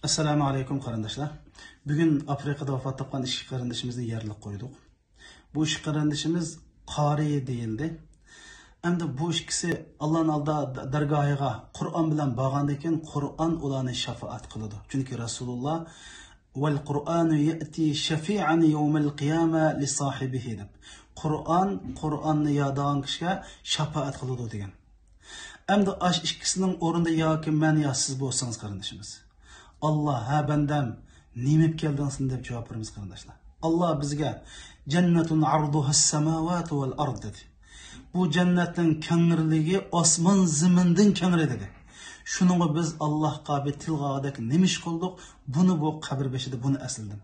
Assalamu alaykum qarindoshlar. Bugun Afrikada vafot topgan ikki qarindoshimizni yerlik qo'ydik. Bu ikki qarindishimiz qori deyildi. Endi bu ikkisi Allohning oldida dargohiga Qur'on bilan borgandan keyin Qur'on ularni shafaat qiladi. Chunki Rasululloh val Qur'anu yati shafi'an yawmal qiyama li sohibihi deb. Qur'onni yo'dagan kishiga shafaat qiladi degan. Endi ash ikkisining o'rnida yoki men yo siz bo'lsangiz qarindishimiz. Allah ha bandam nimib keldingsin deb javob beramiz qarindoshlar. Allah bizga jannatun arduhas samawati val ard dedi. Bu jannatning kengirligi osmon zamindan kengri dedi. Shuningga biz Allohga bir tilg'odak nimish qildik. Buni bu qabr beshida buni asildim.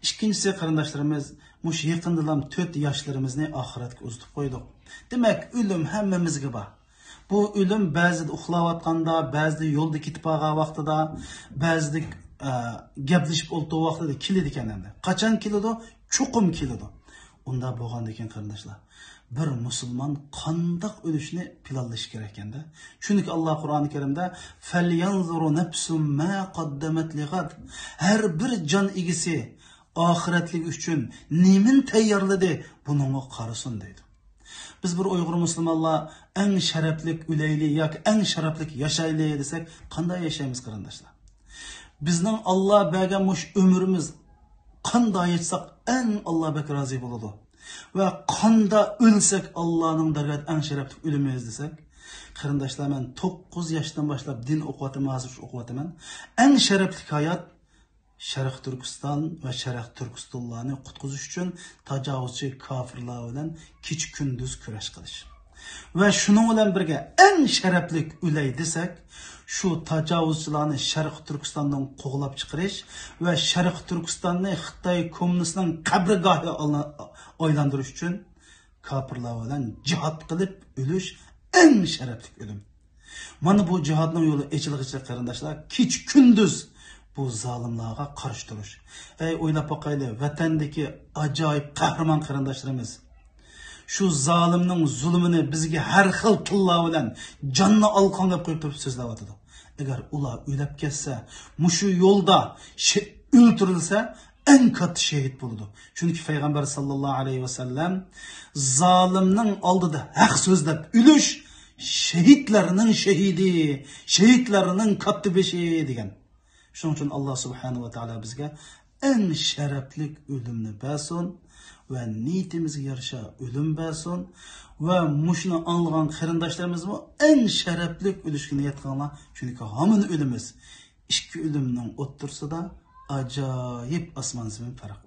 Ikkinchisi qarindoshlarimiz mush yaqindalam 4 yoshlarimizni oxiratga uzatib qo'ydik. Demak, o'lim hammamizga bor. Bu ölüm ba'zida uxlayotganda, ba'zida yo'lda ketib qolgan vaqtida, ba'zida gaplashib o'ltirgan vaqtida keladi ekan endi. Qachon keladi? Chuqum keladi. Unda bo'lgandan keyin qarindoshlar, bir musulmon qandoq o'lishni planlash kerak ekanda. Chunki Alloh Qur'oni Karimda falyanzuru nafsum ma qaddamat lig'ad. Har bir jon egisi oxiratlik uchun nemin tayyorladi, buningga qarasin deydi. Biz bir Uyg'ur musulmonlar eng sharaflik o'layli yoki eng sharaflik yashayli desak, qanday yashaymiz qarindoshlar? Bizning Alloh bergan mush umrimiz qanday yetsak eng Alloh bek rozi bo'ladi. Va qanda o'lsak Allohning dargohida eng sharaflik o'limiz desak, qarindoshlar, men 9 yoshdan boshlab din o'qiyotman, hozir o'qiyotman. Eng sharafli hayot Sharq Turkiston va Sharq Turkistonlarni qutqizish uchun tajovuzchi kofirlar bilan kech kunduz kurash qilish. Va shuning bilan birga eng sharafli o'lay desak, shu tajovuzchilarni Sharq Turkistondan qo'g'lab chiqarish va Sharq Turkistonni Xitoy kommunistning qabrgohiga aylantirish uchun kofirlar bilan jihad qilib o'lish eng sharafli o'lim. Mana bu jihadning yo'li echilg'icha qarindoshlar, kech kunduz bu zalimlarga qarshi turish. O'ylab boqaylik, vatandagi ajoyib qahramon qarindoshlarimiz shu zolimning zulmini bizga har xil tillar bilan jonni olqonlab qo'yib turib so'zlayotdi. Agar ular o'lib ketsa, mushu yo'lda o'ltirilsa, eng katta shahid bo'ladi. Chunki payg'ambar sallallohu alayhi vasallam zolimning oldida haq so'zlab o'lish shahidlarning shahidi, shahidlarning katta beshi degan. Shuning uchun Alloh subhanahu va taolo bizga eng sharafli o'limni bersin va niyatimizga yarasha o'lim bersin va mushni olgan qarindoshlarimizmi eng sharafli o'lishga niyat qilganlar, chunki hamon o'limiz ikki o'limning o'ttirsida ajoyib osmon zamin farq